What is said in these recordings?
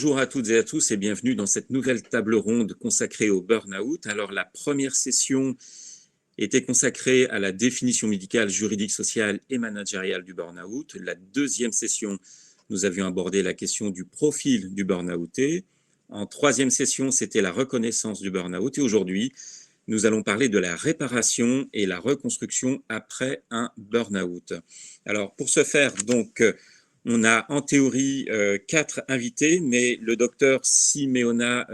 Bonjour à toutes et à tous et bienvenue dans cette nouvelle table ronde consacrée au burn-out. Alors la première session était consacrée à la définition médicale, juridique, sociale et managériale du burn-out. La deuxième session, nous avions abordé la question du profil du burn-outé. En troisième session, c'était la reconnaissance du burn-out. Et aujourd'hui, nous allons parler de la réparation et la reconstruction après un burn-out. Alors pour ce faire, donc, on a en théorie 4 invités, mais le docteur Simeona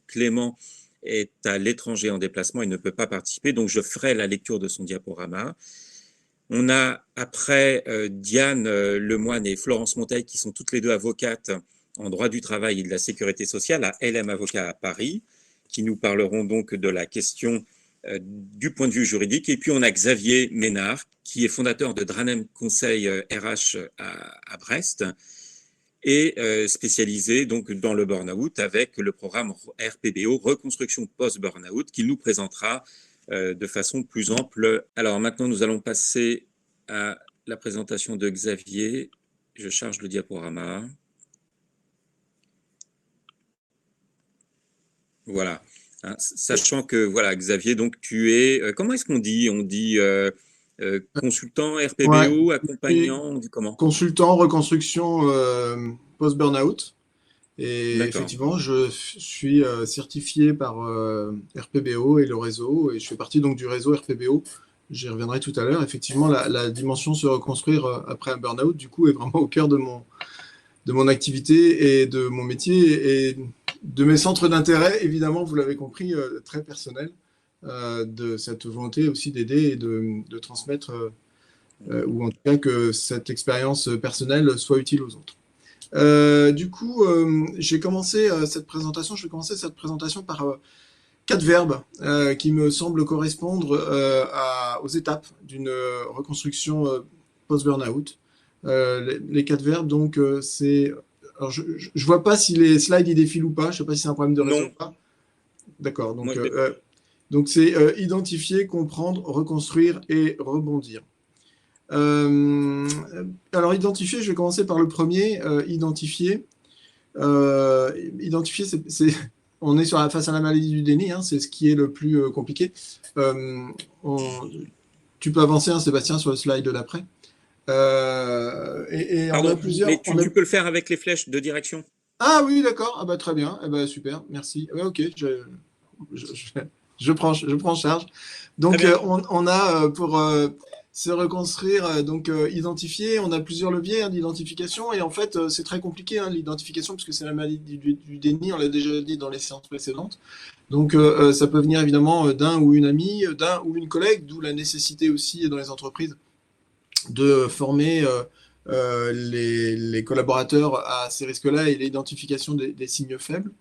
Clément est à l'étranger en déplacement et ne peut pas participer, donc je ferai la lecture de son diaporama. On a après Diane Lemoine et Florence Monteil, qui sont toutes les deux avocates en droit du travail et de la sécurité sociale à LM Avocat à Paris, qui nous parleront donc de la question du point de vue juridique. Et puis on a Xavier Ménard, qui est fondateur de Dranem Conseil RH à Brest et spécialisé donc dans le burn-out avec le programme RPBO, Reconstruction Post-Burn-out, qu'il nous présentera de façon plus ample. Alors maintenant, nous allons passer à la présentation de Xavier. Je charge le diaporama. Voilà. Hein, sachant que, voilà, Xavier, donc tu es, comment est-ce qu'on dit? On dit consultant, RPBO, Ouais. accompagnant, on dit comment? Consultant, reconstruction post-burnout. Et D'accord. effectivement, je suis certifié par RPBO et le réseau, et je fais partie donc du réseau RPBO. J'y reviendrai tout à l'heure. Effectivement, la dimension se reconstruire après un burn-out, du coup, est vraiment au cœur de mon activité et de mon métier et de mes centres d'intérêt, évidemment, vous l'avez compris, très personnel, de cette volonté aussi d'aider et de transmettre, ou en tout cas que cette expérience personnelle soit utile aux autres. Du coup, j'ai commencé cette présentation. Je vais commencer cette présentation par 4 verbes qui me semblent correspondre aux étapes d'une reconstruction post-burnout. Les 4 verbes, donc, c'est. Alors, je ne vois pas si les slides ils défilent ou pas. Je ne sais pas si c'est un problème de réseau Non, ou pas. D'accord. moi, Donc c'est identifier, comprendre, reconstruire et rebondir. Alors, identifier, je vais commencer par le premier, identifier. Identifier, on est face à la maladie du déni, hein, c'est ce qui est le plus compliqué. Tu peux avancer, hein, Sébastien, sur le slide de l'après. Et on a pardon, plusieurs. mais tu peux le faire avec les flèches de direction. Ah oui, d'accord. Ah bah, très bien. Ah bah, super, merci. Ah bah, ok, je, je prends charge. Très Donc, bien. on a pour se reconstruire, identifier, on a plusieurs leviers hein, d'identification. Et en fait, c'est très compliqué hein, l'identification, puisque c'est la maladie du déni, on l'a déjà dit dans les séances précédentes. Donc, ça peut venir évidemment d'un ou une amie, d'un ou une collègue, d'où la nécessité aussi dans les entreprises de former les collaborateurs à ces risques-là et l'identification des signes faibles.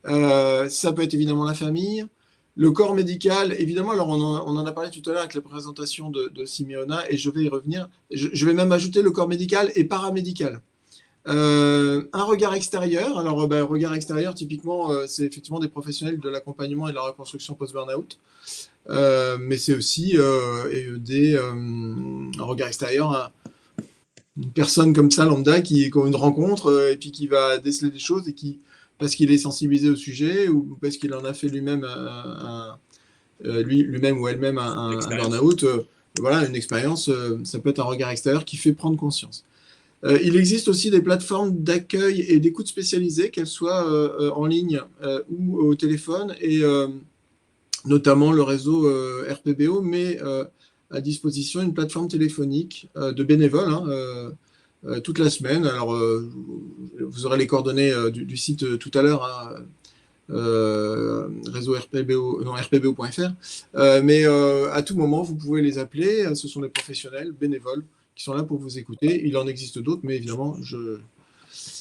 Ça peut être évidemment la famille, le corps médical, évidemment, alors on en a parlé tout à l'heure avec la présentation de Simeona, et je vais y revenir. Je vais même ajouter le corps médical et paramédical. Un regard extérieur, alors regard extérieur, typiquement, c'est effectivement des professionnels de l'accompagnement et de la reconstruction post-burnout. Mais c'est aussi un regard extérieur, une personne comme ça, lambda, qui a une rencontre et puis qui va déceler des choses et qui, parce qu'il est sensibilisé au sujet ou parce qu'il en a fait lui-même lui-même ou elle-même un burn-out, voilà, une expérience, ça peut être un regard extérieur qui fait prendre conscience. Il existe aussi des plateformes d'accueil et d'écoute spécialisées, qu'elles soient en ligne ou au téléphone, et notamment le réseau RPBO met à disposition une plateforme téléphonique de bénévoles toute la semaine. Alors, vous aurez les coordonnées du site tout à l'heure, hein, réseau RPBO, non, rpbo.fr. Mais à tout moment, vous pouvez les appeler. Ce sont des professionnels bénévoles qui sont là pour vous écouter. Il en existe d'autres, mais évidemment,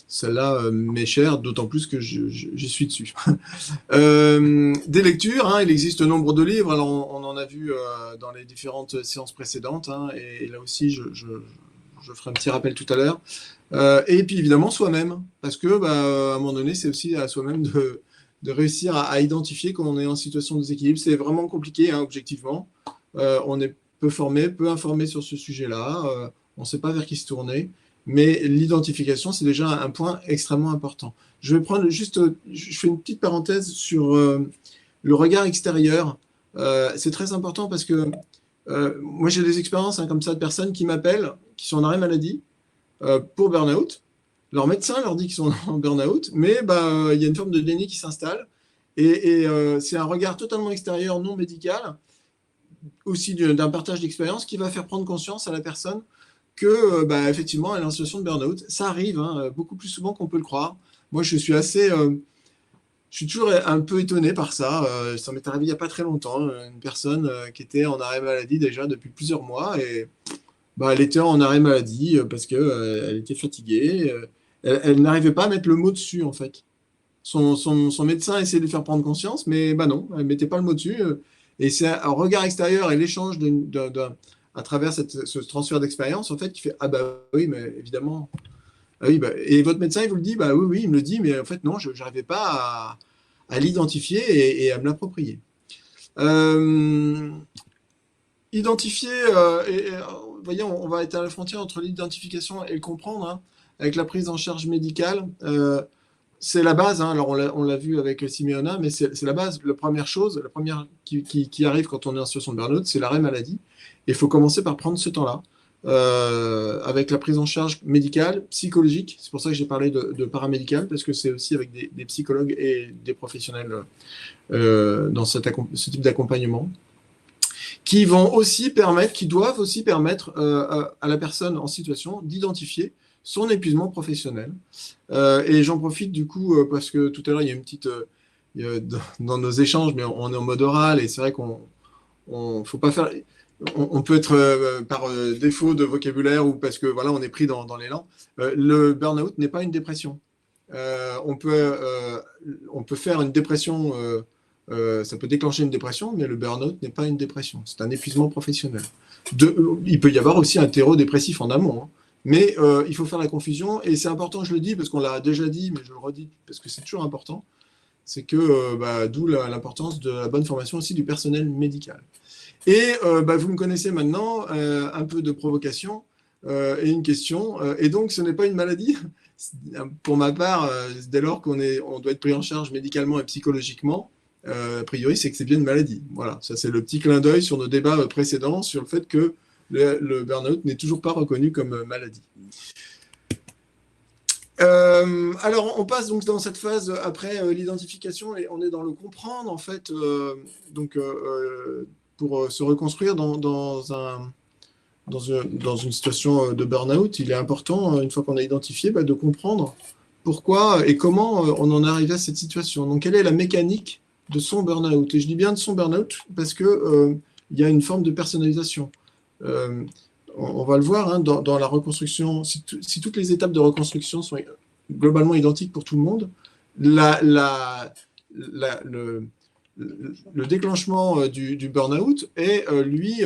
celle-là m'est chère, d'autant plus que j'y suis dessus. Des lectures, hein, il existe nombre de livres, alors on en a vu dans les différentes séances précédentes, hein, et là aussi je ferai un petit rappel tout à l'heure. Et puis évidemment soi-même, parce que à un moment donné, c'est aussi à soi-même de réussir à identifier quand on est en situation de déséquilibre. C'est vraiment compliqué, hein, objectivement. On est peu formé, peu informé sur ce sujet-là, on ne sait pas vers qui se tourner. Mais l'identification, c'est déjà un point extrêmement important. Je vais prendre juste, je fais une petite parenthèse sur le regard extérieur. C'est très important parce que moi, j'ai des expériences comme ça de personnes qui m'appellent, qui sont en arrêt maladie pour burn-out. Leur médecin leur dit qu'ils sont en burn-out, mais il y a une forme de déni qui s'installe. Et c'est un regard totalement extérieur, non médical, aussi d'un partage d'expérience qui va faire prendre conscience à la personne que, effectivement, elle est en situation de burn-out. Ça arrive beaucoup plus souvent qu'on peut le croire. Moi, je suis toujours un peu étonné par ça. Ça m'est arrivé il n'y a pas très longtemps. Une personne qui était en arrêt maladie déjà depuis plusieurs mois et elle était en arrêt maladie parce qu'elle elle était fatiguée. Elle n'arrivait pas à mettre le mot dessus, en fait. Son médecin essayait de lui faire prendre conscience, mais non, elle ne mettait pas le mot dessus. Et c'est un regard extérieur et l'échange à travers ce transfert d'expérience, en fait, qui fait, ah oui, mais évidemment. Ah oui, et votre médecin, il vous le dit, oui, il me le dit, mais en fait, non, je n'arrivais pas à l'identifier et à me l'approprier. Identifier, vous voyez, on va être à la frontière entre l'identification et le comprendre, hein, avec la prise en charge médicale. C'est la base, hein. Alors on l'a vu avec Simeona, mais c'est la base. La première chose, la première qui arrive quand on est en situation de burn-out, c'est l'arrêt maladie. Et il faut commencer par prendre ce temps-là, avec la prise en charge médicale, psychologique. C'est pour ça que j'ai parlé de paramédical, parce que c'est aussi avec des psychologues et des professionnels dans ce type d'accompagnement, qui doivent aussi permettre à la personne en situation d'identifier son épuisement professionnel. Et j'en profite du coup, parce que tout à l'heure, il y a une petite... dans nos échanges, mais on est en mode oral, et c'est vrai qu'on faut pas faire... On peut être par défaut de vocabulaire ou parce que voilà, on est pris dans l'élan. Le burn-out n'est pas une dépression. On peut faire une dépression... ça peut déclencher une dépression, mais le burn-out n'est pas une dépression. C'est un épuisement professionnel. Il peut y avoir aussi un terreau dépressif en amont, hein. Mais il faut faire la confusion, et c'est important, je le dis, parce qu'on l'a déjà dit, mais je le redis, parce que c'est toujours important, c'est que d'où l'importance de la bonne formation aussi du personnel médical. Et vous me connaissez maintenant, un peu de provocation et une question. Et donc, ce n'est pas une maladie. Pour ma part, dès lors on doit être pris en charge médicalement et psychologiquement, a priori, c'est que c'est bien une maladie. Voilà, ça c'est le petit clin d'œil sur nos débats précédents sur le fait que le burn-out n'est toujours pas reconnu comme maladie. Alors, on passe donc dans cette phase après l'identification et on est dans le comprendre, en fait, pour se reconstruire dans une situation de burn-out. Il est important, une fois qu'on a identifié, de comprendre pourquoi et comment on en est arrivé à cette situation. Donc, quelle est la mécanique de son burn-out? Et je dis bien de son burn-out parce qu'il y a une forme de personnalisation. On va le voir, hein, dans la reconstruction, si toutes les étapes de reconstruction sont globalement identiques pour tout le monde, le déclenchement du burn-out est, lui,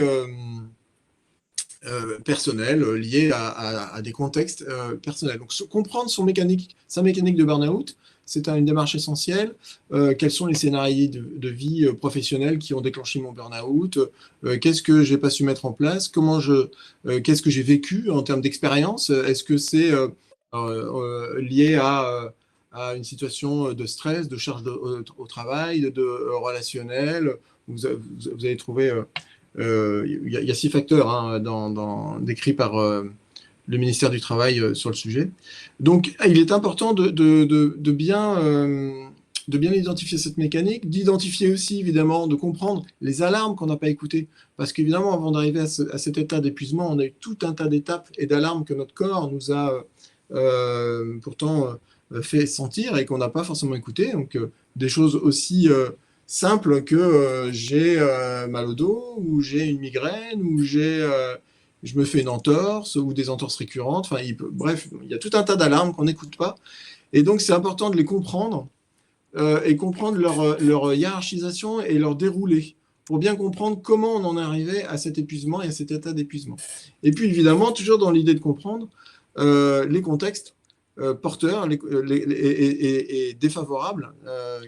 personnel, lié à des contextes personnels. Donc, comprendre sa mécanique de burn-out, c'est une démarche essentielle. Quels sont les scénarios de vie professionnelle qui ont déclenché mon burn-out? Qu'est-ce que je n'ai pas su mettre en place? Qu'est-ce que j'ai vécu en termes d'expérience? Est-ce que c'est lié à une situation de stress, de charge au travail, de relationnel? Vous allez trouver... il y a 6 facteurs, hein, décrits par le ministère du Travail sur le sujet. Donc, il est important de bien identifier cette mécanique, d'identifier aussi, évidemment, de comprendre les alarmes qu'on n'a pas écoutées. Parce qu'évidemment, avant d'arriver à cet état d'épuisement, on a eu tout un tas d'étapes et d'alarmes que notre corps nous a pourtant fait sentir et qu'on n'a pas forcément écoutées. Donc, des choses aussi... simple que j'ai mal au dos, ou j'ai une migraine, ou je me fais une entorse, ou des entorses récurrentes. Enfin, bref, il y a tout un tas d'alarmes qu'on n'écoute pas. Et donc, c'est important de les comprendre et comprendre leur hiérarchisation et leur déroulé pour bien comprendre comment on en est arrivé à cet épuisement et à cet état d'épuisement. Et puis, évidemment, toujours dans l'idée de comprendre les contextes porteurs et défavorables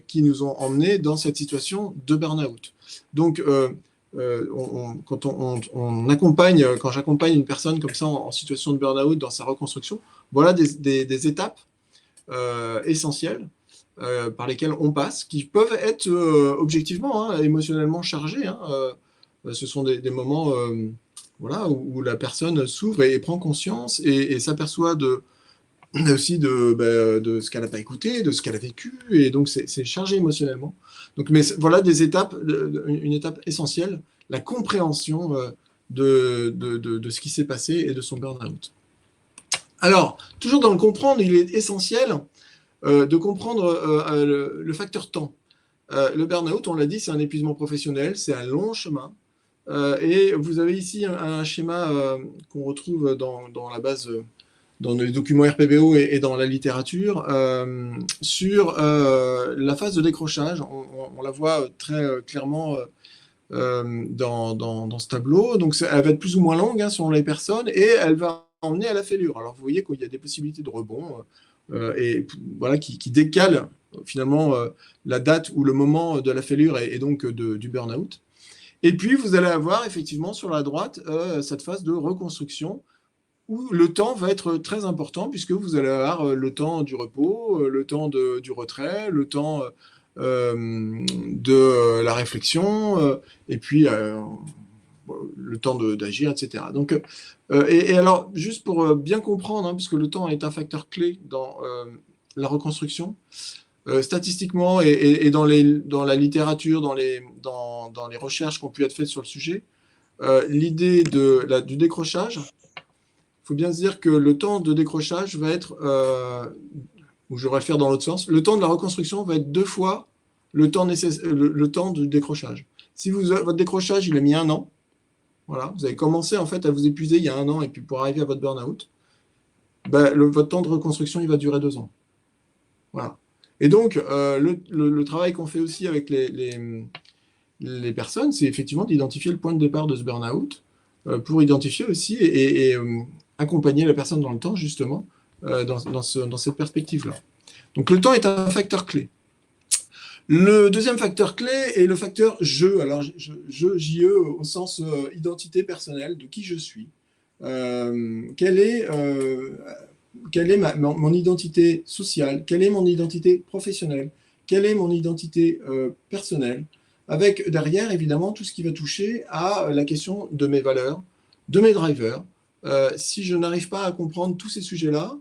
qui nous ont emmenés dans cette situation de burn-out. Donc, quand j'accompagne une personne comme ça en situation de burn-out dans sa reconstruction, voilà des étapes essentiels par lesquels on passe, qui peuvent être objectivement, émotionnellement chargés. Ce sont des moments voilà, où la personne s'ouvre et prend conscience et s'aperçoit aussi de ce qu'elle n'a pas écouté, de ce qu'elle a vécu, et donc c'est chargé émotionnellement. Donc, mais voilà des étapes, une étape essentielle, la compréhension de ce qui s'est passé et de son burn-out. Alors, toujours dans le comprendre, il est essentiel de comprendre le facteur temps. Le burn-out, on l'a dit, c'est un épuisement professionnel, c'est un long chemin. Et vous avez ici un schéma qu'on retrouve dans la base, dans les documents RPBO et dans la littérature, sur la phase de décrochage. On la voit très clairement dans ce tableau. Donc, elle va être plus ou moins longue selon les personnes et elle va emmener à la fêlure. Alors, vous voyez qu'il y a des possibilités de rebond et voilà, qui décalent finalement la date ou le moment de la fêlure et donc du burn-out. Et puis, vous allez avoir effectivement sur la droite cette phase de reconstruction où le temps va être très important puisque vous allez avoir le temps du repos, le temps du retrait, le temps de la réflexion et puis le temps d'agir, etc. Donc, et alors, juste pour bien comprendre, puisque le temps est un facteur clé dans la reconstruction, statistiquement et dans la littérature, dans les recherches qui ont pu être faites sur le sujet, l'idée du décrochage, il faut bien se dire que le temps de décrochage va être, ou je vais faire dans l'autre sens, le temps de la reconstruction va être 2 fois le temps du décrochage. Si votre décrochage, il a mis 1 an, voilà, vous avez commencé en fait à vous épuiser il y a 1 an et puis pour arriver à votre burn-out, votre temps de reconstruction, il va durer 2 ans. Voilà. Et donc, le travail qu'on fait aussi avec les personnes, c'est effectivement d'identifier le point de départ de ce burn-out pour identifier aussi et accompagner la personne dans le temps, justement, dans cette perspective-là. Donc, le temps est un facteur clé. Le deuxième facteur clé est le facteur je. Alors, JE au sens identité personnelle, de qui je suis. Quelle est mon identité sociale, quelle est mon identité professionnelle, quelle est mon identité personnelle, avec derrière, évidemment, tout ce qui va toucher à la question de mes valeurs, de mes drivers. Si je n'arrive pas à comprendre tous ces sujets-là,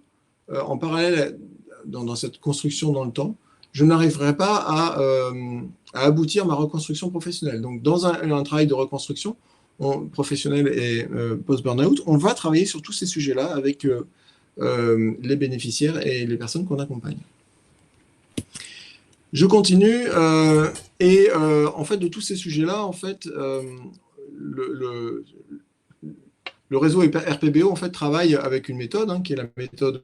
en parallèle dans cette construction dans le temps, je n'arriverai pas à aboutir ma reconstruction professionnelle. Donc, dans un travail de reconstruction professionnelle et post-burnout, on va travailler sur tous ces sujets-là avec les bénéficiaires et les personnes qu'on accompagne. Je continue en fait de tous ces sujets-là, en fait, le réseau RPBO en fait travaille avec une méthode qui est la méthode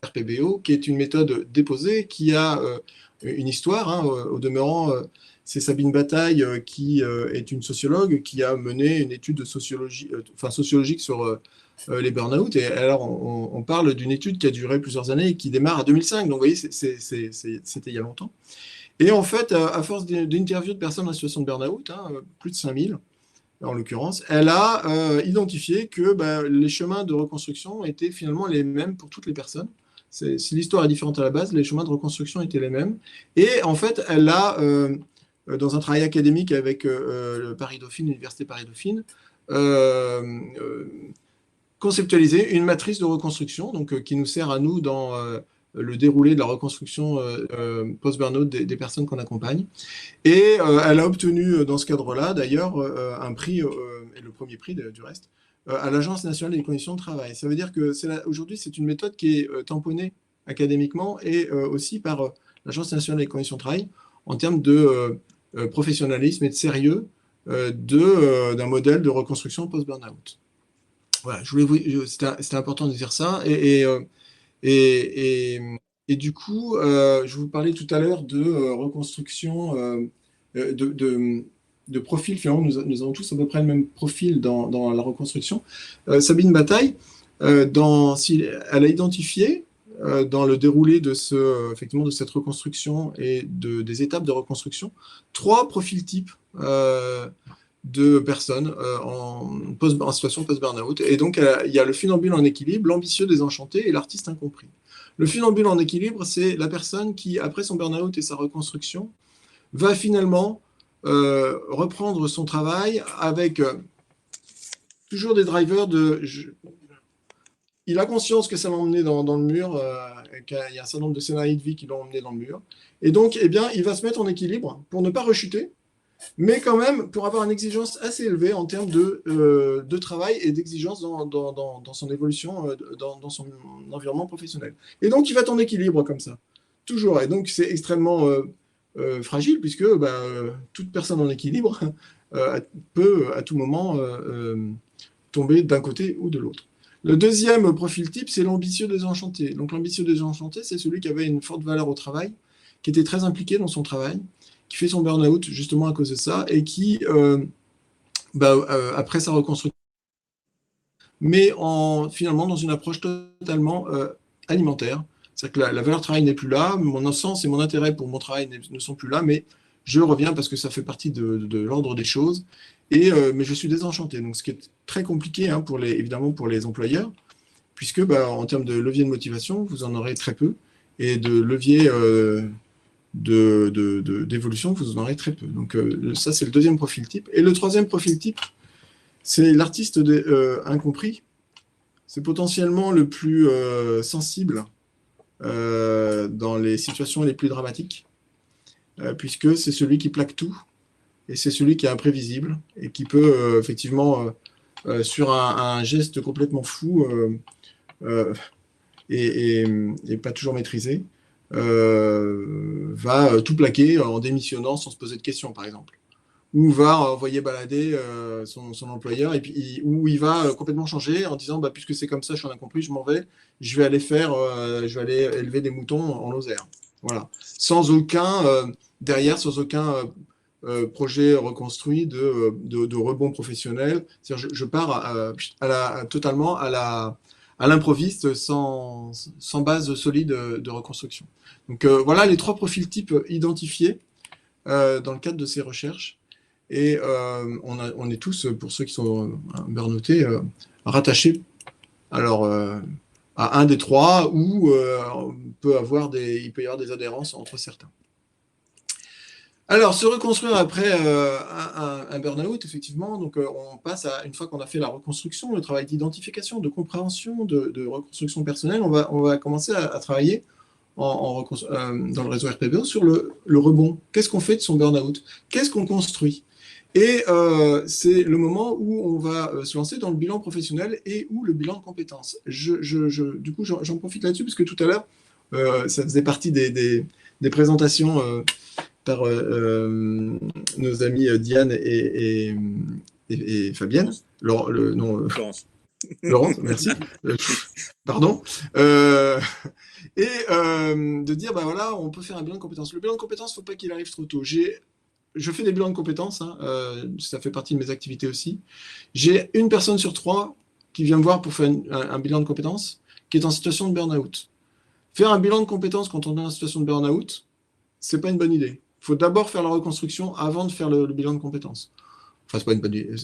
RPBO, qui est une méthode déposée, qui a une histoire. Au demeurant, c'est Sabine Bataille qui est une sociologue qui a mené une étude sociologique sur les burn-out. Et alors, on parle d'une étude qui a duré plusieurs années et qui démarre en 2005. Donc, vous voyez, c'était il y a longtemps. Et en fait, à force d'interviews de personnes en situation de burn-out, plus de 5000 en l'occurrence, elle a identifié que les chemins de reconstruction étaient finalement les mêmes pour toutes les personnes. Si l'histoire est différente à la base, les chemins de reconstruction étaient les mêmes. Et en fait, elle a, dans un travail académique avec le Paris-Dauphine, l'Université Paris-Dauphine, conceptualiser une matrice de reconstruction donc, qui nous sert à nous dans le déroulé de la reconstruction post-burnout des personnes qu'on accompagne. Et elle a obtenu dans ce cadre-là, d'ailleurs, un prix, et le premier prix du reste, à l'Agence nationale des conditions de travail. Ça veut dire que aujourd'hui, c'est une méthode qui est tamponnée académiquement et aussi par l'Agence nationale des conditions de travail en termes de professionnalisme et de sérieux d'un modèle de reconstruction post-burnout. Voilà, c'était important de dire ça. Et du coup, je vous parlais tout à l'heure de reconstruction, de profil. Finalement, nous avons tous à peu près le même profil dans la reconstruction. Sabine Bataille, elle a identifié dans le déroulé effectivement, de cette reconstruction et des étapes de reconstruction, 3 profils types de personnes en situation post-burnout. Et donc, il y a le funambule en équilibre, l'ambitieux désenchanté et l'artiste incompris. Le funambule en équilibre, c'est la personne qui, après son burn-out et sa reconstruction, va finalement reprendre son travail avec toujours des drivers il a conscience que ça l'a emmené dans le mur, qu'il y a un certain nombre de scénarios de vie qui l'ont emmené dans le mur. Et donc, eh bien, il va se mettre en équilibre pour ne pas rechuter, mais quand même pour avoir une exigence assez élevée en termes de travail et d'exigence dans son évolution, dans son environnement professionnel. Et donc, il va être en équilibre comme ça, toujours. Et donc, c'est extrêmement fragile, puisque toute personne en équilibre peut à tout moment tomber d'un côté ou de l'autre. Le deuxième profil type, c'est l'ambitieux désenchanté. Donc l'ambitieux désenchanté, c'est celui qui avait une forte valeur au travail, qui était très impliqué dans son travail, qui fait son burn-out justement à cause de ça, et qui, après sa reconstruction, mais finalement dans une approche totalement alimentaire. C'est-à-dire que la valeur travail n'est plus là, mon sens et mon intérêt pour mon travail ne sont plus là, mais je reviens parce que ça fait partie de l'ordre des choses. Mais je suis désenchanté. Donc, ce qui est très compliqué, hein, évidemment, pour les employeurs, puisque en termes de levier de motivation, vous en aurez très peu, et de levier d'évolution, vous en aurez très peu. Donc, ça, c'est le deuxième profil type. Et le troisième profil type, c'est l'artiste incompris. C'est potentiellement le plus sensible dans les situations les plus dramatiques, puisque c'est celui qui plaque tout. Et c'est celui qui est imprévisible et qui peut effectivement, sur un geste complètement fou et pas toujours maîtrisé, va tout plaquer en démissionnant sans se poser de questions, par exemple. Ou va envoyer balader son employeur, ou il va complètement changer en disant puisque c'est comme ça, je suis en incompris, je m'en vais, je vais aller élever des moutons en Lozère. Voilà. Sans aucun projet reconstruit de rebond professionnel. Je pars totalement à l'improviste sans base solide de reconstruction. Donc voilà les trois profils types identifiés dans le cadre de ces recherches. Et on est tous, pour ceux qui sont burnoutés, rattachés alors, à un des trois, ou il peut y avoir des adhérences entre certains. Alors, se reconstruire après un burn-out, effectivement, donc on passe une fois qu'on a fait la reconstruction, le travail d'identification, de compréhension, de reconstruction personnelle, on va commencer à travailler dans le réseau RPBO sur le rebond. Qu'est-ce qu'on fait de son burn-out? Qu'est-ce qu'on construit? Et c'est le moment où on va se lancer dans le bilan professionnel et ou le bilan de compétences. Du coup, j'en profite là-dessus, parce que tout à l'heure, ça faisait partie des présentations par nos amis Diane et Fabienne. Laurence. Laurence, merci. Pardon. De dire, voilà, on peut faire un bilan de compétences. Le bilan de compétences, il ne faut pas qu'il arrive trop tôt. Je fais des bilans de compétences, hein, ça fait partie de mes activités aussi. J'ai une personne sur 3 qui vient me voir pour faire un bilan de compétences, qui est en situation de burn-out. Faire un bilan de compétences quand on est en situation de burn-out, ce n'est pas une bonne idée. Il faut d'abord faire la reconstruction avant de faire le bilan de compétences. Enfin, c'est pas une bonne idée.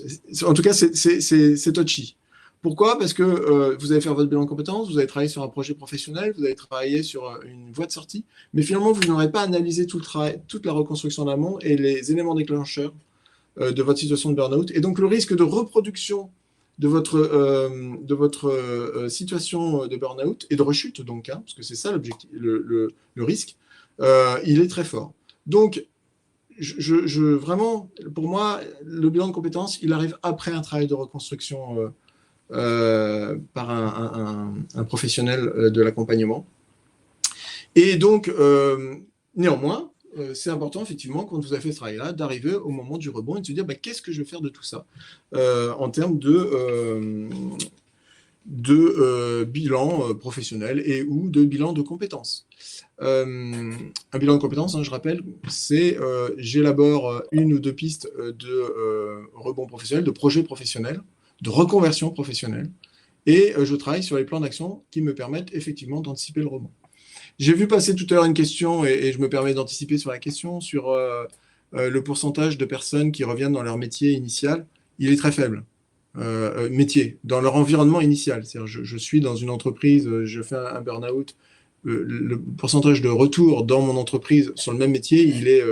En tout cas, c'est touchy. Pourquoi? Parce que vous allez faire votre bilan de compétences, vous allez travailler sur un projet professionnel, vous allez travailler sur une voie de sortie, mais finalement, vous n'aurez pas analysé tout le travail, toute la reconstruction en amont et les éléments déclencheurs de votre situation de burn-out. Et donc, le risque de reproduction de votre situation de burn-out et de rechute, donc, hein, parce que c'est ça l'objectif, le risque, il est très fort. Donc, vraiment, pour moi, le bilan de compétences, il arrive après un travail de reconstruction par un professionnel de l'accompagnement. Et donc, néanmoins, c'est important, effectivement, quand vous avez fait ce travail-là, d'arriver au moment du rebond et de se dire qu'est-ce que je vais faire de tout ça en termes de bilan professionnel et ou de bilan de compétences. Un bilan de compétences, hein, je rappelle, c'est j'élabore une ou deux pistes de rebond professionnel, de projet professionnel, de reconversion professionnelle, et je travaille sur les plans d'action qui me permettent effectivement d'anticiper le rebond. J'ai vu passer tout à l'heure une question, et je me permets d'anticiper sur la question, sur le pourcentage de personnes qui reviennent dans leur métier initial. Il est très faible. Métier, dans leur environnement initial. C'est-à-dire, je suis dans une entreprise, je fais un burn-out, le pourcentage de retour dans mon entreprise sur le même métier, il est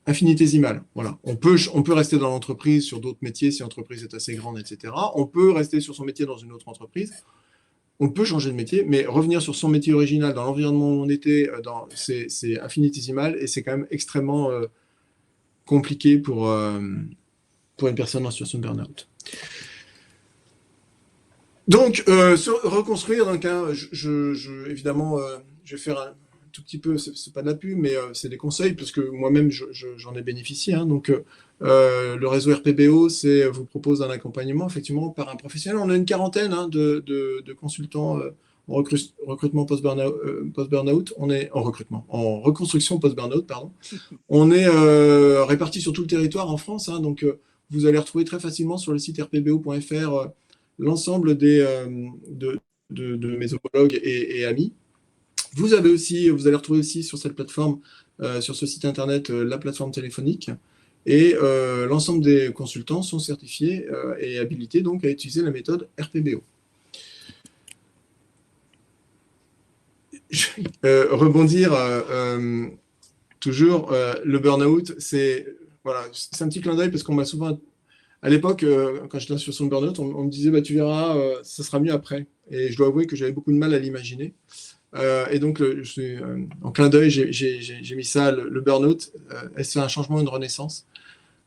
infinitésimal. Voilà. On peut rester dans l'entreprise sur d'autres métiers si l'entreprise est assez grande, etc. On peut rester sur son métier dans une autre entreprise. On peut changer de métier, mais revenir sur son métier original dans l'environnement où on était, c'est infinitésimal et c'est quand même extrêmement compliqué pour une personne en situation de burn-out. Donc, reconstruire, donc, hein, évidemment, je vais faire un tout petit peu, c'est pas de la pub, mais c'est des conseils, parce que moi-même, j'en ai bénéficié. Hein, donc, le réseau RPBO vous propose un accompagnement, effectivement, par un professionnel. On a une quarantaine hein, de consultants en recrutement post-burnout. On est en recrutement, en reconstruction post-burnout, pardon. On est répartis sur tout le territoire en France. Hein, donc, vous allez retrouver très facilement sur le site rpbo.fr l'ensemble de mes homologues et amis. Vous allez retrouver aussi sur cette plateforme, sur ce site internet, la plateforme téléphonique. Et l'ensemble des consultants sont certifiés et habilités donc à utiliser la méthode RPBO. Rebondir toujours, le burn-out, c'est un petit clin d'œil parce qu'on m'a souvent... À l'époque, quand j'étais en situation de burn-out, on me disait bah, tu verras, ça sera mieux après. Et je dois avouer que j'avais beaucoup de mal à l'imaginer. Et donc, en clin d'œil, j'ai mis ça, le burn-out, c'est un changement, une renaissance.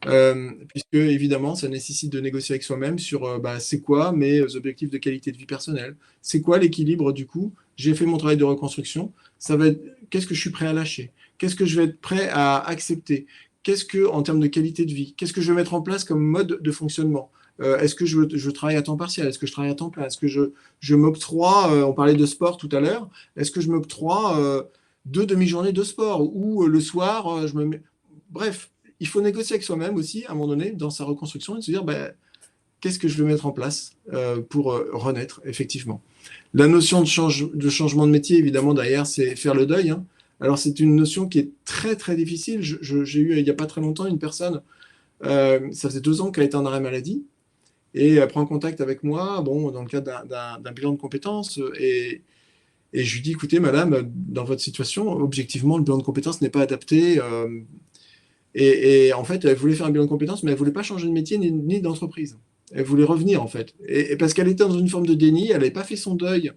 Puisque, évidemment, ça nécessite de négocier avec soi-même sur c'est quoi mes objectifs de qualité de vie personnelle, c'est quoi l'équilibre du coup, j'ai fait mon travail de reconstruction, ça va être qu'est-ce que je suis prêt à lâcher, qu'est-ce que je vais être prêt à accepter, qu'est-ce que, en termes de qualité de vie, qu'est-ce que je vais mettre en place comme mode de fonctionnement, est-ce que je travaille à temps partiel, est-ce que je travaille à temps plein, est-ce que je m'octroie, on parlait de sport tout à l'heure, est-ce que je m'octroie 2 demi-journées de sport, ou le soir, je me mets... Bref, il faut négocier avec soi-même aussi, à un moment donné, dans sa reconstruction, et se dire, qu'est-ce que je vais mettre en place pour renaître, effectivement. La notion de changement de métier, évidemment, derrière, c'est faire le deuil. Hein. Alors, c'est une notion qui est très, très difficile. J'ai eu, il n'y a pas très longtemps, une personne, ça faisait 2 ans qu'elle était en arrêt maladie, et elle prend contact avec moi, dans le cadre d'un bilan de compétences, et je lui dis, écoutez, madame, dans votre situation, objectivement, le bilan de compétences n'est pas adapté. Et en fait, elle voulait faire un bilan de compétences, mais elle ne voulait pas changer de métier ni d'entreprise. Elle voulait revenir, en fait. Et parce qu'elle était dans une forme de déni, elle n'avait pas fait son deuil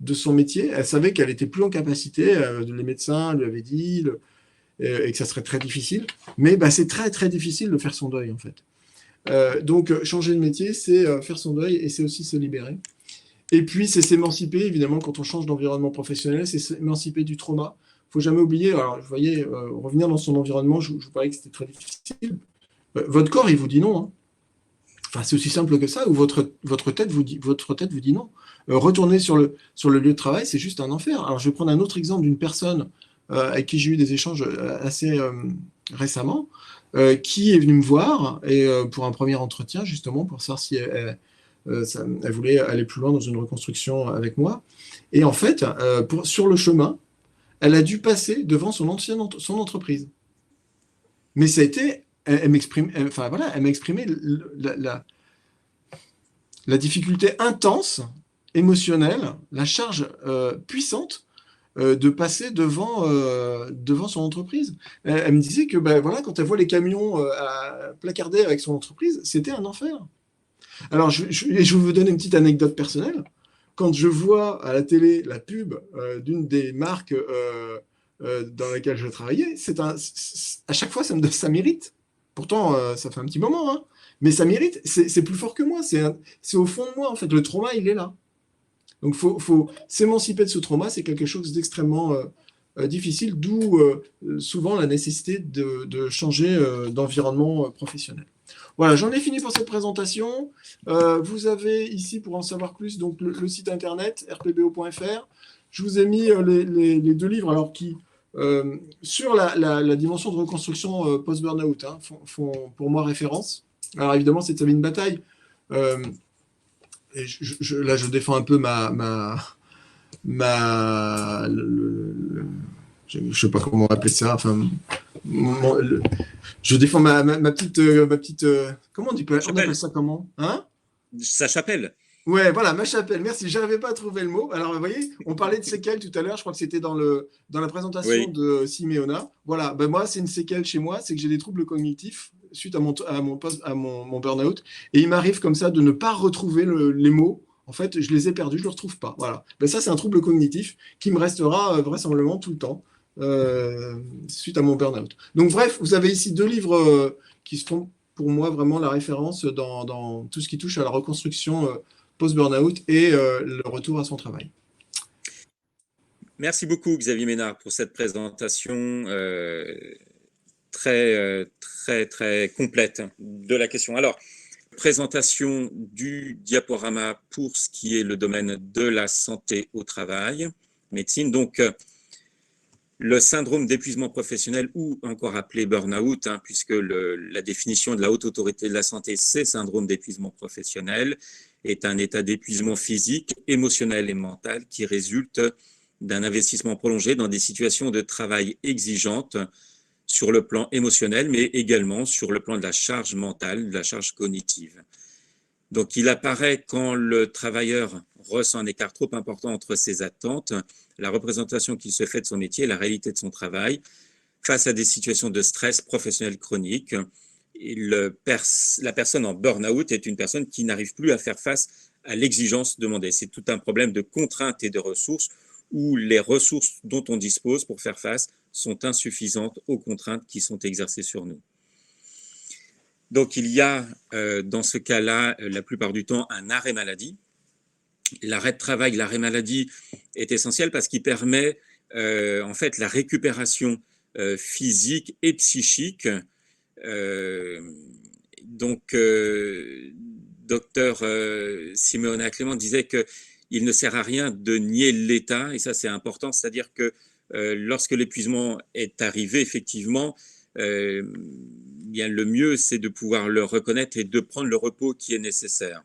de son métier. Elle savait qu'elle n'était plus en capacité, les médecins lui avaient dit, et que ça serait très difficile. Mais c'est très, très difficile de faire son deuil, en fait. Donc, changer de métier, c'est faire son deuil et c'est aussi se libérer. Et puis, c'est s'émanciper, évidemment, quand on change d'environnement professionnel, c'est s'émanciper du trauma. Il ne faut jamais oublier, alors vous voyez, revenir dans son environnement, je vous parlais que c'était très difficile. Votre corps, il vous dit non. Hein. Enfin, c'est aussi simple que ça, ou votre tête vous dit non. Retourner sur le lieu de travail, c'est juste un enfer. Alors, je vais prendre un autre exemple d'une personne avec qui j'ai eu des échanges assez récemment, qui est venue me voir et, pour un premier entretien, justement, pour savoir si elle voulait aller plus loin dans une reconstruction avec moi. Et en fait, sur le chemin, elle a dû passer devant son entreprise. Mais ça a été, elle m'a exprimé la difficulté intense, émotionnelle, la charge puissante de passer devant son entreprise. Elle me disait que quand elle voit les camions placardés avec son entreprise, c'était un enfer. Alors, je vais vous donner une petite anecdote personnelle. Quand je vois à la télé la pub d'une des marques dans laquelle je travaillais, à chaque fois, ça m'irrite. Pourtant, ça fait un petit moment, hein, mais ça m'irrite. C'est plus fort que moi. C'est au fond de moi, en fait. Le trauma, il est là. Donc, faut s'émanciper de ce trauma. C'est quelque chose d'extrêmement difficile, d'où souvent la nécessité de changer d'environnement professionnel. Voilà, j'en ai fini pour cette présentation. Vous avez ici, pour en savoir plus, donc le site internet rpbo.fr. Je vous ai mis les 2 livres alors, qui, sur la dimension de reconstruction post-burnout, hein, font pour moi référence. Alors évidemment, c'est une bataille. Et là, je défends un peu je ne sais pas comment appeler ça. Enfin, je défends ma petite comment on appelle ça comment, hein? Sa chapelle. Ouais, voilà, ma chapelle, merci. J'arrivais pas à trouver le mot. Alors, vous voyez, on parlait de séquelles tout à l'heure. Je crois que c'était dans la présentation Oui, de Simeona. Voilà, ben moi, c'est une séquelle chez moi, c'est que j'ai des troubles cognitifs suite à mon burn-out. Et il m'arrive comme ça de ne pas retrouver les mots. En fait, je les ai perdus, je ne les retrouve pas. Voilà. Ben ça, c'est un trouble cognitif qui me restera vraisemblablement tout le temps euh, suite à mon burn-out. Donc, bref, vous avez ici deux livres qui sont pour moi vraiment la référence dans tout ce qui touche à la reconstruction post-burnout et le retour à son travail. merci beaucoup Xavier Ménard pour cette présentation très complète de la question. Alors, présentation du diaporama pour ce qui est le domaine de la santé au travail, médecine. Donc, le syndrome d'épuisement professionnel, ou encore appelé burn-out, puisque la définition de la Haute Autorité de la Santé, c'est syndrome d'épuisement professionnel, est un état d'épuisement physique, émotionnel et mental qui résulte d'un investissement prolongé dans des situations de travail exigeantes sur le plan émotionnel, mais également sur le plan de la charge mentale, de la charge cognitive. Donc, il apparaît quand le travailleur ressent un écart trop important entre ses attentes, la représentation qu'il se fait de son métier et la réalité de son travail, face à des situations de stress professionnel chronique. La personne en burn-out est une personne qui n'arrive plus à faire face à l'exigence demandée. C'est tout un problème de contraintes et de ressources où les ressources dont on dispose pour faire face sont insuffisantes aux contraintes qui sont exercées sur nous. Donc, il y a dans ce cas-là, la plupart du temps, un arrêt maladie. L'arrêt de travail, l'arrêt maladie est essentiel parce qu'il permet en fait la récupération physique et psychique. Donc, docteur Simeona Clément disait qu'il ne sert à rien de nier l'état, et ça c'est important, c'est-à-dire que lorsque l'épuisement est arrivé, effectivement, bien, le mieux, c'est de pouvoir le reconnaître et de prendre le repos qui est nécessaire.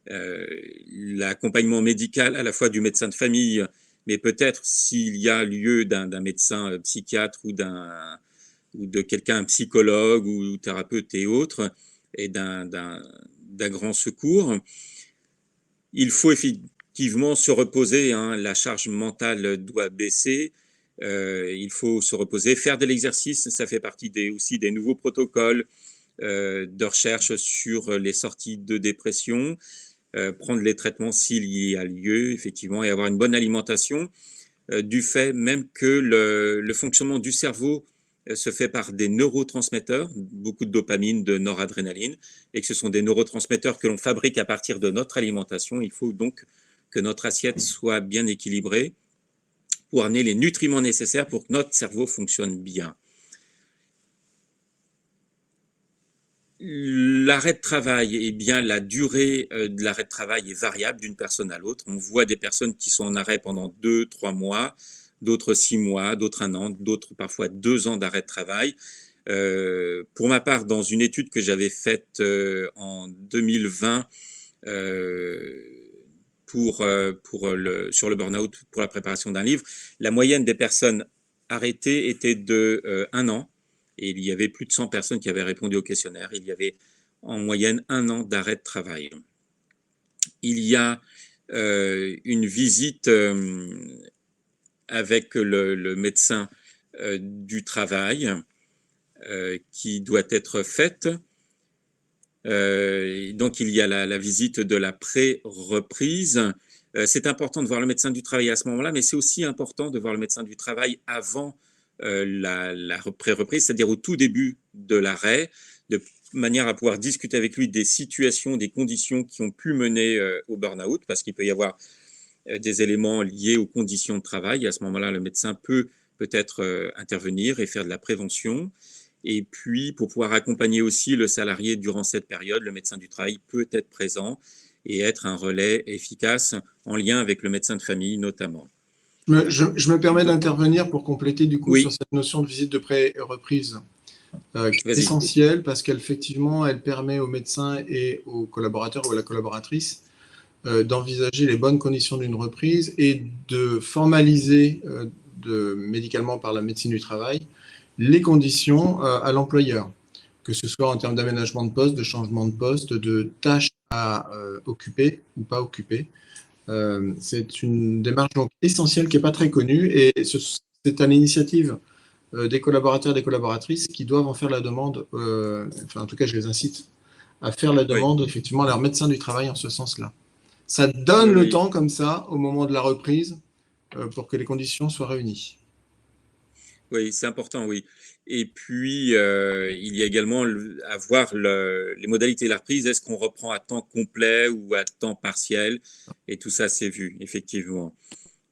L'accompagnement médical à la fois du médecin de famille, mais peut-être s'il y a lieu d'un médecin psychiatre ou de quelqu'un, un psychologue ou thérapeute et autres, et d'un grand secours. Il faut effectivement se reposer, la charge mentale doit baisser. Il faut se reposer, faire de l'exercice, ça fait partie aussi des nouveaux protocoles de recherche sur les sorties de dépression, prendre les traitements s'il y a lieu, effectivement, et avoir une bonne alimentation, du fait même que le fonctionnement du cerveau se fait par des neurotransmetteurs, beaucoup de dopamine, de noradrénaline, et que ce sont des neurotransmetteurs que l'on fabrique à partir de notre alimentation. Il faut donc que notre assiette soit bien équilibrée pour amener les nutriments nécessaires pour que notre cerveau fonctionne bien. L'arrêt de travail, eh bien, la durée de l'arrêt de travail est variable d'une personne à l'autre. On voit des personnes qui sont en arrêt pendant 2-3 mois, d'autres 6 mois, d'autres 1 an, d'autres parfois 2 ans d'arrêt de travail. Pour ma part, dans une étude que j'avais faite en 2020 sur le burn-out, pour la préparation d'un livre, la moyenne des personnes arrêtées était de 1 an. Et il y avait plus de 100 personnes qui avaient répondu au questionnaire. Il y avait en moyenne 1 an d'arrêt de travail. Il y a une visite avec le médecin du travail qui doit être faite. Donc, il y a la visite de la pré-reprise. C'est important de voir le médecin du travail à ce moment-là, mais c'est aussi important de voir le médecin du travail avant la pré-reprise, c'est-à-dire au tout début de l'arrêt, de manière à pouvoir discuter avec lui des situations, des conditions qui ont pu mener au burn-out, parce qu'il peut y avoir des éléments liés aux conditions de travail. Et à ce moment-là, le médecin peut-être intervenir et faire de la prévention. Et puis, pour pouvoir accompagner aussi le salarié durant cette période, le médecin du travail peut être présent et être un relais efficace en lien avec le médecin de famille notamment. Je me permets d'intervenir pour compléter du coup sur Oui, cette notion de visite de pré-reprise qui est vas-y. essentielle parce qu'effectivement, elle permet au médecin et au collaborateur ou à la collaboratrice d'envisager les bonnes conditions d'une reprise et de formaliser médicalement par la médecine du travail les conditions à l'employeur, que ce soit en termes d'aménagement de poste, de changement de poste, de tâches occupé ou pas occupé. C'est une démarche donc essentielle qui n'est pas très connue et c'est à l'initiative des collaborateurs et des collaboratrices qui doivent en faire la demande. Enfin, en tout cas, je les incite à faire la Oui, demande effectivement à leur médecin du travail en ce sens-là. Ça donne oui, le oui. temps comme ça au moment de la reprise pour que les conditions soient réunies. Oui, c'est important, oui. Et puis, il y a également à voir les modalités de la reprise. Est-ce qu'on reprend à temps complet ou à temps partiel? Et tout ça, c'est vu, effectivement.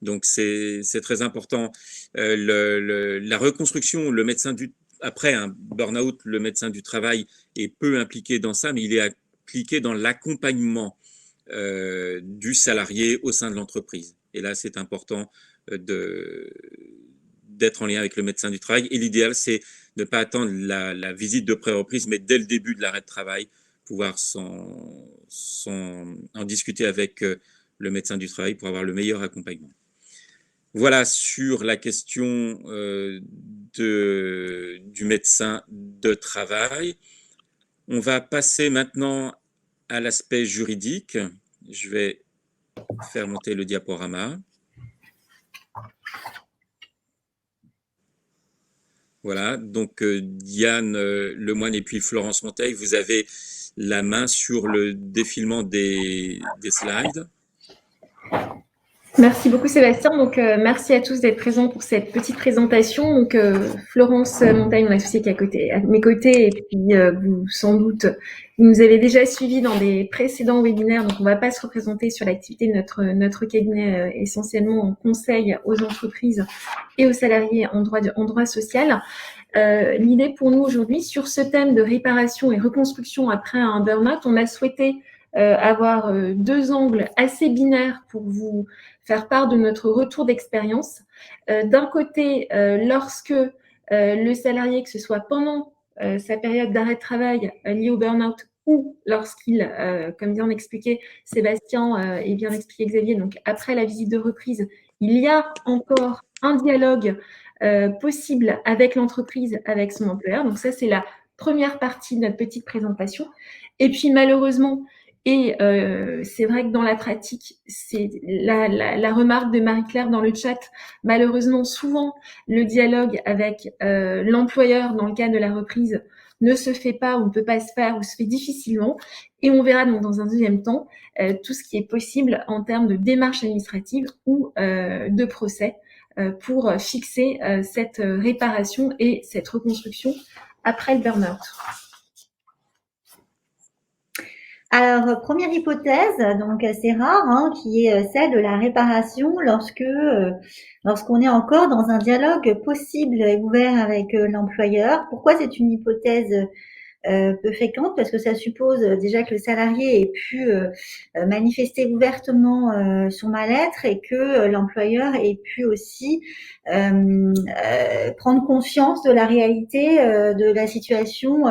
Donc, c'est très important. La reconstruction, après un burn-out, le médecin du travail est peu impliqué dans ça, mais il est impliqué dans l'accompagnement du salarié au sein de l'entreprise. Et là, c'est important de d'être en lien avec le médecin du travail. Et l'idéal, c'est de ne pas attendre la visite de pré-reprise, mais dès le début de l'arrêt de travail, pouvoir en discuter avec le médecin du travail pour avoir le meilleur accompagnement. Voilà sur la question du médecin de travail. On va passer maintenant à l'aspect juridique. Je vais faire monter le diaporama. Voilà, donc Diane Lemoine et puis Florence Monteil, vous avez la main sur le défilement des slides. Merci beaucoup Sébastien. Donc merci à tous d'être présents pour cette petite présentation. Donc Florence Montagne, mon associée qui est à mes côtés, et puis vous sans doute vous nous avez déjà suivis dans des précédents webinaires. Donc on ne va pas se représenter sur l'activité de notre cabinet essentiellement en conseil aux entreprises et aux salariés en droit social. L'idée pour nous aujourd'hui sur ce thème de réparation et reconstruction après un burn-out, on a souhaité avoir deux angles assez binaires pour vous faire part de notre retour d'expérience. D'un côté, lorsque le salarié, que ce soit pendant sa période d'arrêt de travail liée au burn-out ou lorsqu'il, comme vient d'expliquer Sébastien et vient d'expliquer Xavier, donc après la visite de reprise, il y a encore un dialogue possible avec l'entreprise, avec son employeur. Donc ça, c'est la première partie de notre petite présentation. Et puis malheureusement, et c'est vrai que dans la pratique, c'est la remarque de Marie-Claire dans le chat, malheureusement, souvent, le dialogue avec l'employeur dans le cas de la reprise ne se fait pas ou ne peut pas se faire ou se fait difficilement. Et on verra donc dans un deuxième temps tout ce qui est possible en termes de démarche administrative ou de procès pour fixer cette réparation et cette reconstruction après le burn-out. Alors, première hypothèse, donc assez rare, hein, qui est celle de la réparation lorsqu'on est encore dans un dialogue possible et ouvert avec l'employeur. Pourquoi c'est une hypothèse peu fréquente? Parce que ça suppose déjà que le salarié ait pu manifester ouvertement son mal-être et que l'employeur ait pu aussi prendre conscience de la réalité de la situation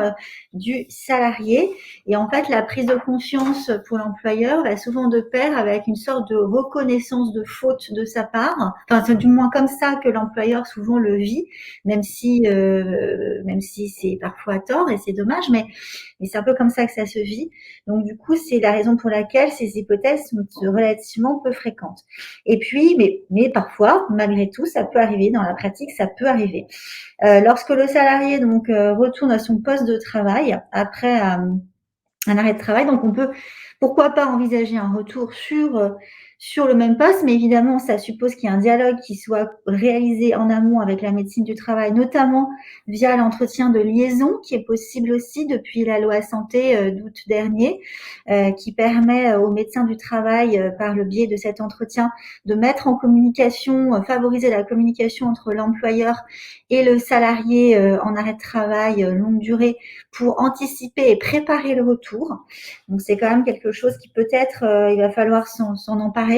du salarié. Et en fait, la prise de conscience pour l'employeur va souvent de pair avec une sorte de reconnaissance de faute de sa part. Enfin, c'est du moins comme ça que l'employeur souvent le vit, même si c'est parfois à tort et c'est dommage, mais c'est un peu comme ça que ça se vit. Donc du coup, c'est la raison pour laquelle ces hypothèses sont relativement peu fréquentes. Et puis, mais parfois, malgré tout, ça peut arriver dans la pratique, ça peut arriver. Lorsque le salarié donc retourne à son poste de travail après un arrêt de travail, donc on peut pourquoi pas envisager un retour sur le même poste, mais évidemment, ça suppose qu'il y ait un dialogue qui soit réalisé en amont avec la médecine du travail, notamment via l'entretien de liaison, qui est possible aussi depuis la loi santé d'août dernier, qui permet aux médecins du travail, par le biais de cet entretien, de mettre en communication, favoriser la communication entre l'employeur et le salarié en arrêt de travail longue durée pour anticiper et préparer le retour. Donc, c'est quand même quelque chose qui peut-être, il va falloir s'en emparer.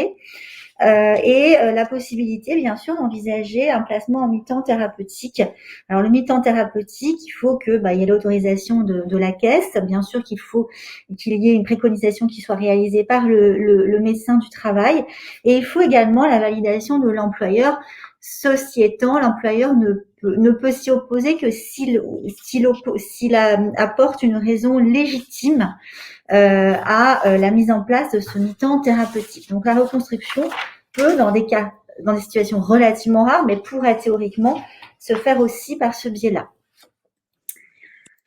La possibilité, bien sûr, d'envisager un placement en mi-temps thérapeutique. Alors, le mi-temps thérapeutique, il faut que il y ait l'autorisation de la caisse. Bien sûr qu'il faut qu'il y ait une préconisation qui soit réalisée par le médecin du travail. Et il faut également la validation de l'employeur. Ceci étant, l'employeur ne peut s'y opposer que s'il apporte une raison légitime à la mise en place de ce mi-temps thérapeutique. Donc la reconstruction peut, dans des situations relativement rares, mais pourrait théoriquement se faire aussi par ce biais-là.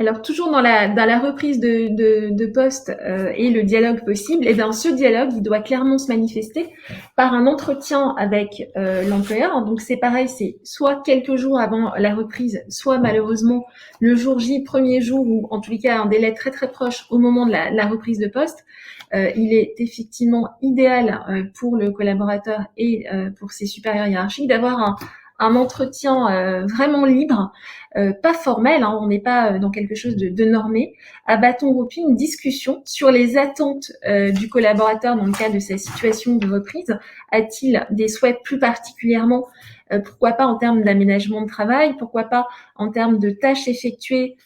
Alors, toujours dans la reprise de poste et le dialogue possible, eh bien, ce dialogue, il doit clairement se manifester par un entretien avec l'employeur. Donc, c'est pareil, c'est soit quelques jours avant la reprise, soit malheureusement le jour J, premier jour, ou en tous les cas un délai très très proche au moment de la reprise de poste. Il est effectivement idéal pour le collaborateur et pour ses supérieurs hiérarchiques d'avoir un entretien vraiment libre, pas formel, hein, on n'est pas dans quelque chose de normé, à bâton rompu, une discussion sur les attentes du collaborateur dans le cadre de sa situation de reprise. A-t-il des souhaits plus particulièrement, pourquoi pas en termes d'aménagement de travail, pourquoi pas en termes de tâches effectuées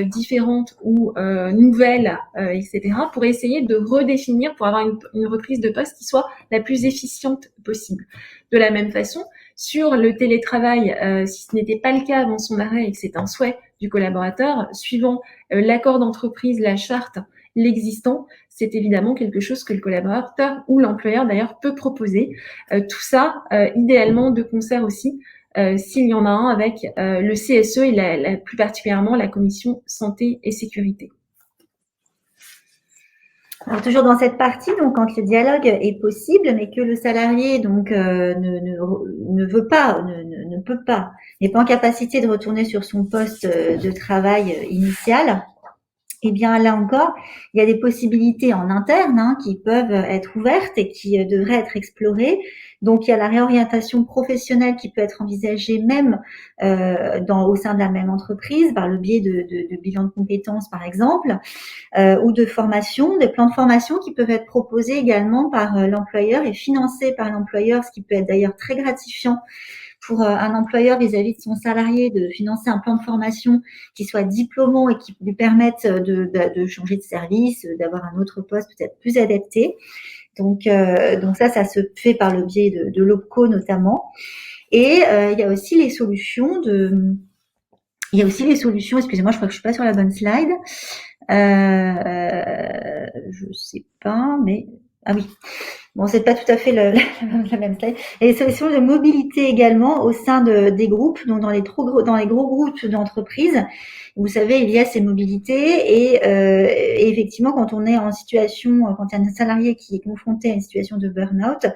différentes ou nouvelles, etc., pour essayer de redéfinir, pour avoir une reprise de poste qui soit la plus efficiente possible. De la même façon, sur le télétravail, si ce n'était pas le cas avant son arrêt et que c'est un souhait du collaborateur, suivant l'accord d'entreprise, la charte, l'existant, c'est évidemment quelque chose que le collaborateur ou l'employeur d'ailleurs peut proposer. Tout ça, idéalement de concert aussi, s'il y en a un avec le CSE et plus particulièrement la commission santé et sécurité. Alors, toujours dans cette partie, donc quand le dialogue est possible, mais que le salarié donc ne veut pas, ne peut pas, n'est pas en capacité de retourner sur son poste de travail initial, eh bien là encore, il y a des possibilités en interne qui peuvent être ouvertes et qui devraient être explorées. Donc il y a la réorientation professionnelle qui peut être envisagée même au sein de la même entreprise par le biais de bilans de compétences par exemple, ou de formation, des plans de formation qui peuvent être proposés également par l'employeur et financés par l'employeur, ce qui peut être d'ailleurs très gratifiant pour un employeur vis-à-vis de son salarié de financer un plan de formation qui soit diplômant et qui lui permette de changer de service, d'avoir un autre poste peut-être plus adapté. Donc ça se fait par le biais de l'OPCO notamment. Et il y a aussi les solutions excusez-moi, je crois que je suis pas sur la bonne slide. Je sais pas, mais ah oui. Bon, c'est pas tout à fait la même slide. Et les solutions de mobilité également au sein des groupes, donc dans les gros groupes d'entreprises. Vous savez, il y a ces mobilités et effectivement, quand on est en situation, quand il y a un salarié qui est confronté à une situation de burn-out,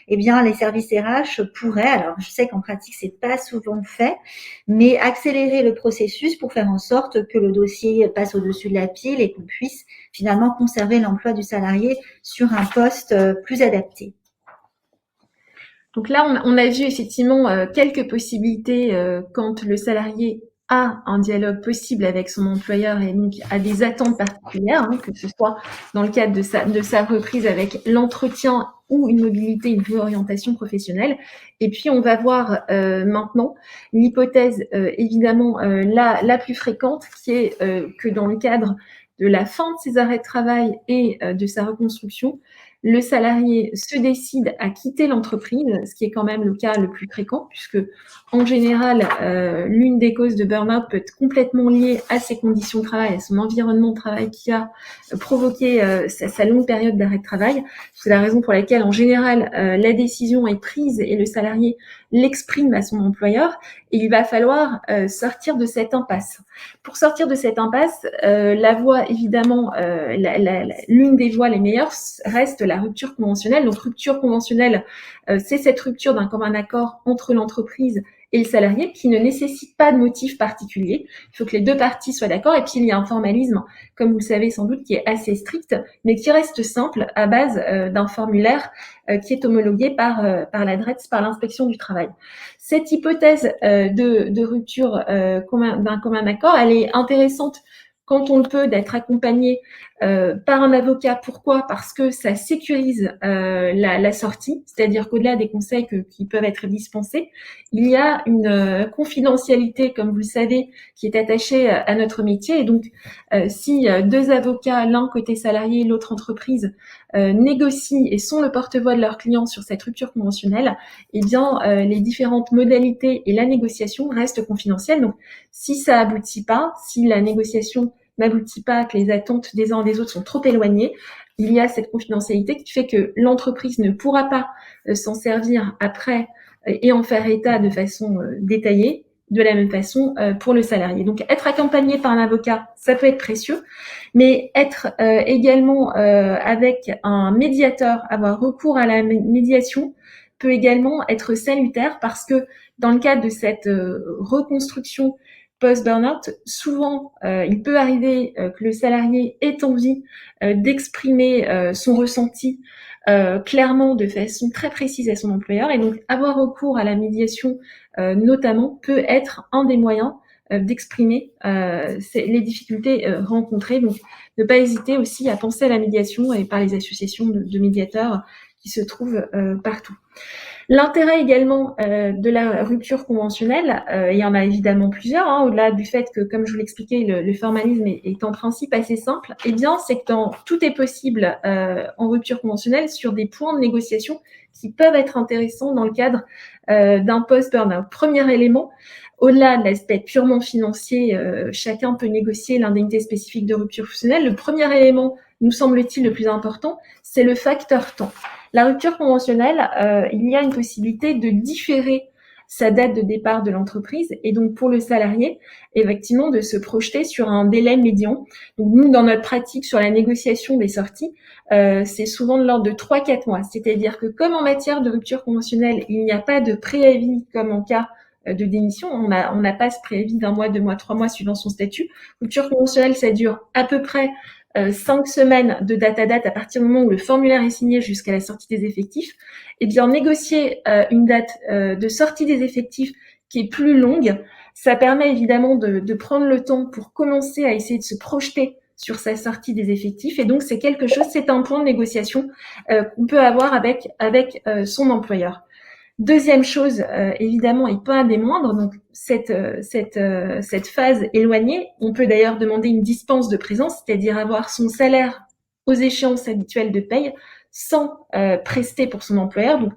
eh bien, les services RH pourraient, alors je sais qu'en pratique, c'est pas souvent fait, mais accélérer le processus pour faire en sorte que le dossier passe au-dessus de la pile et qu'on puisse finalement conserver l'emploi du salarié sur un poste plus adapté. Donc là, on a vu effectivement quelques possibilités quand le salarié a un dialogue possible avec son employeur et donc a des attentes particulières, que ce soit dans le cadre de sa reprise avec l'entretien ou une mobilité, une réorientation professionnelle. Et puis, on va voir maintenant l'hypothèse évidemment la plus fréquente, qui est que dans le cadre de la fin de ses arrêts de travail et de sa reconstruction, le salarié se décide à quitter l'entreprise, ce qui est quand même le cas le plus fréquent, puisque en général, l'une des causes de burn-out peut être complètement liée à ses conditions de travail, à son environnement de travail qui a provoqué sa longue période d'arrêt de travail. C'est la raison pour laquelle, en général, la décision est prise et le salarié l'exprime à son employeur, et il va falloir sortir de cette impasse. Pour sortir de cette impasse, la voie, évidemment, l'une des voies les meilleures reste la rupture conventionnelle. Donc, rupture conventionnelle, c'est cette rupture d'un commun accord entre l'entreprise et le salarié qui ne nécessite pas de motif particulier. Il faut que les deux parties soient d'accord. Et puis, il y a un formalisme, comme vous le savez sans doute, qui est assez strict, mais qui reste simple à base d'un formulaire qui est homologué par la DRETS, par l'inspection du travail. Cette hypothèse de rupture d'un commun accord, elle est intéressante quand on le peut, d'être accompagné par un avocat. Pourquoi ? Parce que ça sécurise la sortie, c'est-à-dire qu'au-delà des conseils qui peuvent être dispensés, il y a une confidentialité, comme vous le savez, qui est attachée à notre métier. Et donc, si deux avocats, l'un côté salarié, l'autre entreprise, négocient et sont le porte-voix de leurs clients sur cette rupture conventionnelle, eh bien, les différentes modalités et la négociation restent confidentielles. Donc, si ça aboutit pas, si la négociation n'aboutit pas, que les attentes des uns et des autres sont trop éloignées, il y a cette confidentialité qui fait que l'entreprise ne pourra pas s'en servir après et en faire état de façon détaillée, de la même façon pour le salarié. Donc être accompagné par un avocat, ça peut être précieux, mais être également avec un médiateur, avoir recours à la médiation peut également être salutaire parce que dans le cadre de cette reconstruction post-burnout, souvent il peut arriver que le salarié ait envie d'exprimer son ressenti clairement de façon très précise à son employeur, et donc avoir recours à la médiation notamment peut être un des moyens d'exprimer les difficultés rencontrées. Donc ne pas hésiter aussi à penser à la médiation et par les associations de médiateurs qui se trouvent partout. L'intérêt également de la rupture conventionnelle, il y en a évidemment plusieurs, au-delà du fait que, comme je vous l'expliquais, le formalisme est en principe assez simple, eh bien, c'est que tout est possible en rupture conventionnelle sur des points de négociation qui peuvent être intéressants dans le cadre d'un post-burnout. Premier élément, au-delà de l'aspect purement financier, chacun peut négocier l'indemnité spécifique de rupture conventionnelle. Le premier élément, nous semble-t-il, le plus important, c'est le facteur temps. La rupture conventionnelle, il y a une possibilité de différer sa date de départ de l'entreprise et donc pour le salarié, effectivement, de se projeter sur un délai médian. Donc nous, dans notre pratique sur la négociation des sorties, c'est souvent de l'ordre de 3-4 mois. C'est-à-dire que comme en matière de rupture conventionnelle, il n'y a pas de préavis comme en cas de démission, on n'a pas ce préavis d'1 mois, 2 mois, 3 mois suivant son statut. Rupture conventionnelle, ça dure à peu près 5 semaines de date à date à partir du moment où le formulaire est signé jusqu'à la sortie des effectifs. Eh bien, négocier une date de sortie des effectifs qui est plus longue, ça permet évidemment de prendre le temps pour commencer à essayer de se projeter sur sa sortie des effectifs. Et donc, c'est un point de négociation qu'on peut avoir avec son employeur. Deuxième chose, évidemment, et pas des moindres, donc cette phase éloignée, on peut d'ailleurs demander une dispense de présence, c'est-à-dire avoir son salaire aux échéances habituelles de paye sans prester pour son employeur. Donc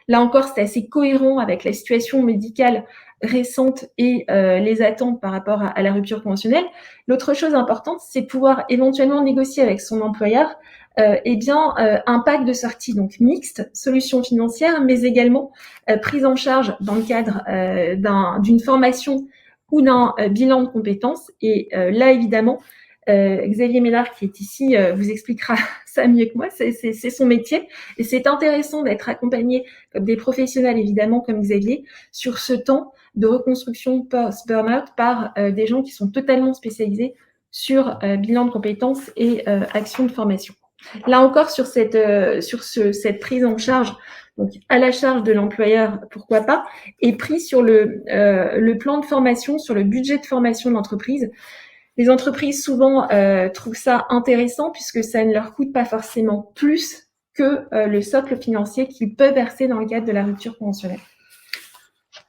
là encore, c'est assez cohérent avec la situation médicale récente et les attentes par rapport à la rupture conventionnelle. L'autre chose importante, c'est pouvoir éventuellement négocier avec son employeur un pack de sortie donc mixte, solution financière, mais également prise en charge dans le cadre d'une formation ou d'un bilan de compétences. Et là, évidemment, Xavier Ménard, qui est ici, vous expliquera ça mieux que moi. C'est son métier. Et c'est intéressant d'être accompagné comme des professionnels, évidemment, comme Xavier, sur ce temps de reconstruction post-burnout par des gens qui sont totalement spécialisés sur bilan de compétences et action de formation. Là encore, sur cette prise en charge, donc à la charge de l'employeur, pourquoi pas, et pris sur le plan de formation, sur le budget de formation de l'entreprise. Les entreprises souvent trouvent ça intéressant puisque ça ne leur coûte pas forcément plus que le socle financier qu'ils peuvent verser dans le cadre de la rupture conventionnelle.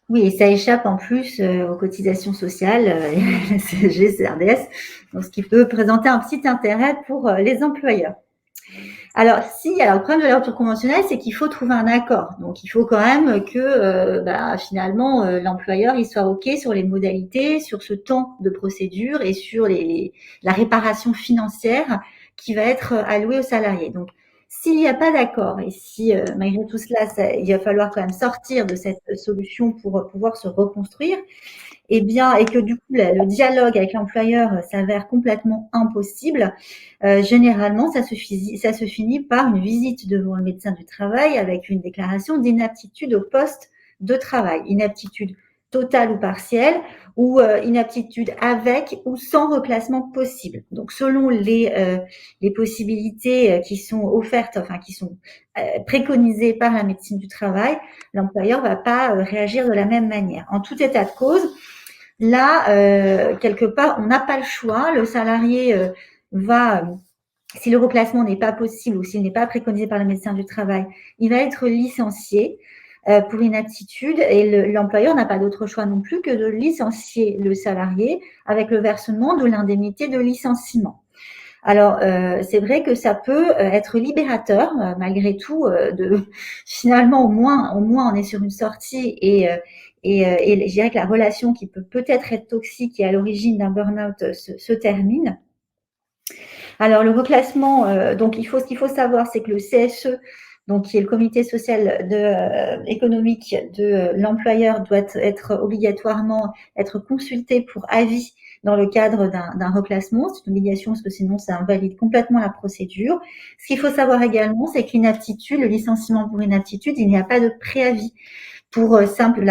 Oui, et ça échappe en plus aux cotisations sociales, la CSG, CRDS, donc ce qui peut présenter un petit intérêt pour les employeurs. Alors, le problème de la rupture conventionnelle, c'est qu'il faut trouver un accord. Donc, il faut quand même que finalement l'employeur il soit OK sur les modalités, sur ce temps de procédure et sur la réparation financière qui va être allouée aux salariés. Donc, s'il n'y a pas d'accord et si malgré tout cela, il va falloir quand même sortir de cette solution pour pouvoir se reconstruire, et que du coup le dialogue avec l'employeur s'avère complètement impossible, généralement ça se finit par une visite devant le médecin du travail avec une déclaration d'inaptitude au poste de travail, inaptitude totale ou partielle, ou inaptitude avec ou sans reclassement possible. Donc selon les possibilités qui sont offertes, qui sont préconisées par la médecine du travail, l'employeur va pas réagir de la même manière. En tout état de cause, là, quelque part, on n'a pas le choix. Le salarié si le reclassement n'est pas possible ou s'il n'est pas préconisé par le médecin du travail, il va être licencié pour inaptitude et l'employeur n'a pas d'autre choix non plus que de licencier le salarié avec le versement de l'indemnité de licenciement. Alors, c'est vrai que ça peut être libérateur malgré tout finalement au moins on est sur une sortie et je dirais que la relation qui peut-être être toxique et à l'origine d'un burn-out se termine. Alors, le reclassement, donc ce qu'il faut savoir, c'est que le CSE, donc qui est le comité social économique de l'employeur, doit être obligatoirement être consulté pour avis dans le cadre d'un reclassement. C'est une obligation parce que sinon ça invalide complètement la procédure. Ce qu'il faut savoir également, c'est qu'inaptitude, le licenciement pour inaptitude, il n'y a pas de préavis. Pour la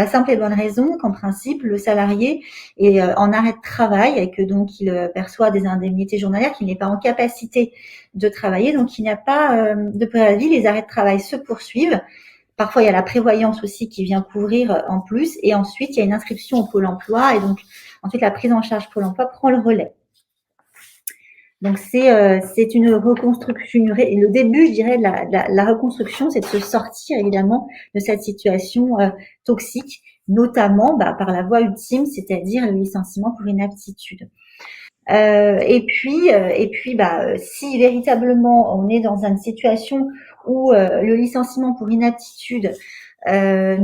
simple et bonne raison qu'en principe, le salarié est en arrêt de travail et que donc il perçoit des indemnités journalières, qu'il n'est pas en capacité de travailler, donc il n'y a pas de préavis, les arrêts de travail se poursuivent. Parfois, il y a la prévoyance aussi qui vient couvrir en plus, et ensuite, il y a une inscription au Pôle emploi, et donc ensuite, la prise en charge Pôle emploi prend le relais. Donc, c'est une reconstruction, et le début, je dirais, de la reconstruction, c'est de se sortir, évidemment, de cette situation toxique, notamment par la voie ultime, c'est-à-dire le licenciement pour inaptitude. Et puis, si véritablement on est dans une situation où le licenciement pour inaptitude est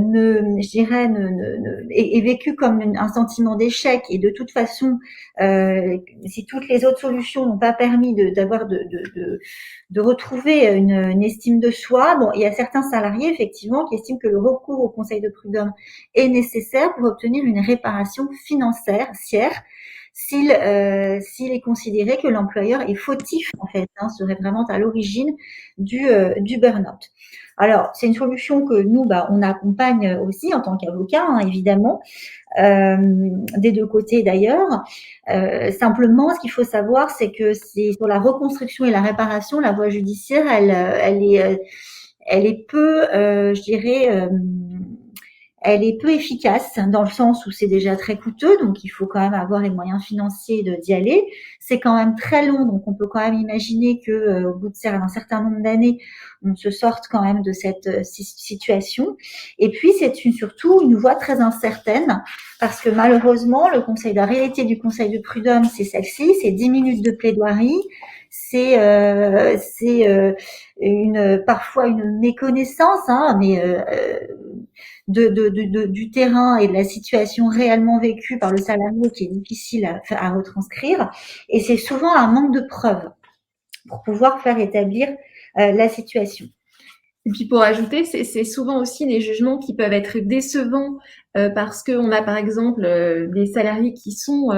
vécu comme un sentiment d'échec, et de toute façon, si toutes les autres solutions n'ont pas permis de retrouver une estime de soi, bon, il y a certains salariés effectivement qui estiment que le recours au conseil de prud'homme est nécessaire pour obtenir une réparation financière s'il est considéré que l'employeur est fautif, en fait, serait vraiment à l'origine du burn-out. Alors, c'est une solution que nous, on accompagne aussi en tant qu'avocat, évidemment, des deux côtés d'ailleurs. Simplement, ce qu'il faut savoir, c'est que c'est sur la reconstruction et la réparation, la voie judiciaire, elle est peu, elle est peu efficace dans le sens où c'est déjà très coûteux, donc il faut quand même avoir les moyens financiers d'y aller. C'est quand même très long, donc on peut quand même imaginer que au bout d'un certain nombre d'années, on se sorte quand même de cette situation. Et puis c'est surtout une voie très incertaine, parce que malheureusement, la réalité du conseil de prud'homme, c'est celle-ci, c'est 10 minutes de plaidoirie. C'est parfois une méconnaissance, mais du terrain et de la situation réellement vécue par le salarié qui est difficile à retranscrire. Et c'est souvent un manque de preuves pour pouvoir faire établir la situation. Et puis pour ajouter, c'est souvent aussi des jugements qui peuvent être décevants parce qu'on a par exemple des salariés qui sont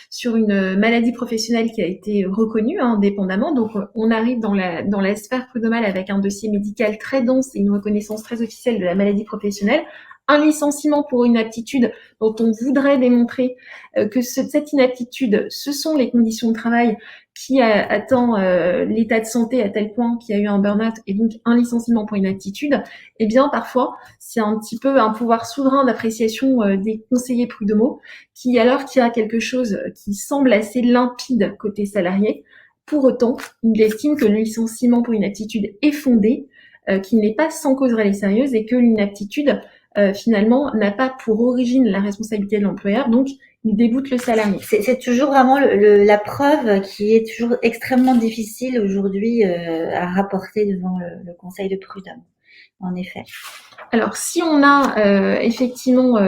sur une maladie professionnelle qui a été reconnue indépendamment. Donc on arrive dans la sphère prud'homale avec un dossier médical très dense et une reconnaissance très officielle de la maladie professionnelle. Un licenciement pour une inaptitude dont on voudrait démontrer que cette inaptitude, ce sont les conditions de travail qui attend l'état de santé à tel point qu'il y a eu un burn-out et donc un licenciement pour inaptitude, eh bien parfois c'est un petit peu un pouvoir souverain d'appréciation des conseillers prud'homaux qui, alors qu'il y a quelque chose qui semble assez limpide côté salarié, pour autant il estime que le licenciement pour inaptitude est fondé, qu'il n'est pas sans cause réelle et sérieuse, et que l'inaptitude finalement n'a pas pour origine la responsabilité de l'employeur, donc il déboute le salarié. C'est toujours vraiment la preuve qui est toujours extrêmement difficile aujourd'hui à rapporter devant le conseil de prud'homme, en effet. Alors, si on n'a effectivement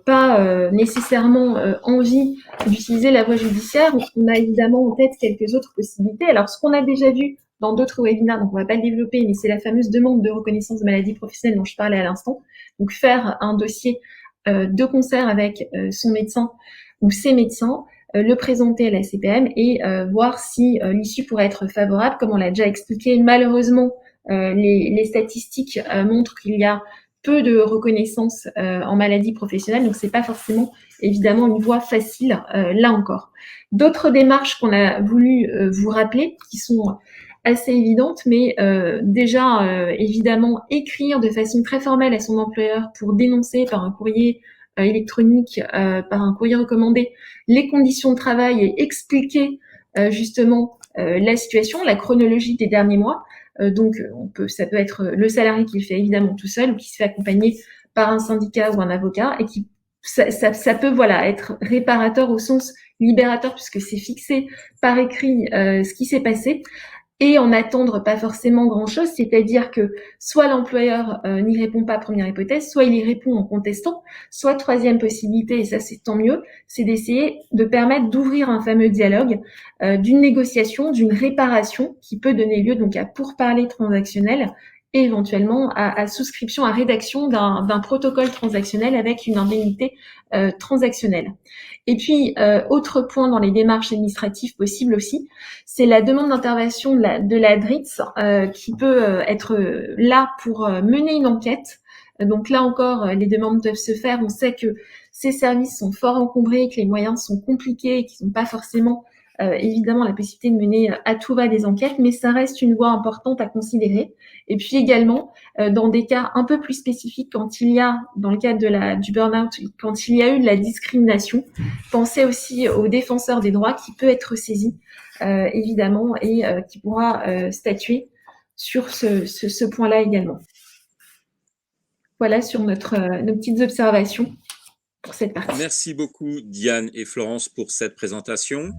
pas nécessairement envie d'utiliser la voie judiciaire, on a évidemment en tête quelques autres possibilités. Alors, ce qu'on a déjà vu dans d'autres webinaires, donc on va pas le développer, mais c'est la fameuse demande de reconnaissance de maladie professionnelle dont je parlais à l'instant. Donc, faire un dossier de concert avec son médecin ou ses médecins, le présenter à la CPM et voir si l'issue pourrait être favorable. Comme on l'a déjà expliqué, malheureusement, les statistiques montrent qu'il y a peu de reconnaissance en maladie professionnelle, donc c'est pas forcément évidemment une voie facile là encore. D'autres démarches qu'on a voulu vous rappeler, qui sont assez évidentes, mais déjà évidemment écrire de façon très formelle à son employeur pour dénoncer par un courrier électronique, par un courrier recommandé, les conditions de travail et expliquer justement la situation, la chronologie des derniers mois. Donc, ça peut être le salarié qui le fait évidemment tout seul ou qui se fait accompagner par un syndicat ou un avocat, et qui ça peut être réparateur au sens libérateur puisque c'est fixé par écrit ce qui s'est passé. et en attendre pas forcément grand-chose, c'est-à-dire que soit l'employeur n'y répond pas, première hypothèse, soit il y répond en contestant, soit troisième possibilité, et ça c'est tant mieux, c'est d'essayer de permettre d'ouvrir un fameux dialogue, d'une négociation, d'une réparation qui peut donner lieu donc à pourparlers transactionnels et éventuellement à souscription, à rédaction d'un protocole transactionnel avec une indemnité transactionnelle. Et puis, autre point dans les démarches administratives possibles aussi, c'est la demande d'intervention de la DRITS qui peut être là pour mener une enquête. Donc là encore, les demandes peuvent se faire. On sait que ces services sont fort encombrés, que les moyens sont compliqués et qu'ils n'ont pas forcément évidemment la possibilité de mener à tout va des enquêtes, mais ça reste une voie importante à considérer. Et puis également, dans des cas un peu plus spécifiques, quand il y a, dans le cadre du burn-out, quand il y a eu de la discrimination, pensez aussi aux défenseurs des droits qui peut être saisi, évidemment, et qui pourra statuer sur ce point-là également. Voilà sur nos petites observations pour cette partie. Merci beaucoup Diane et Florence pour cette présentation.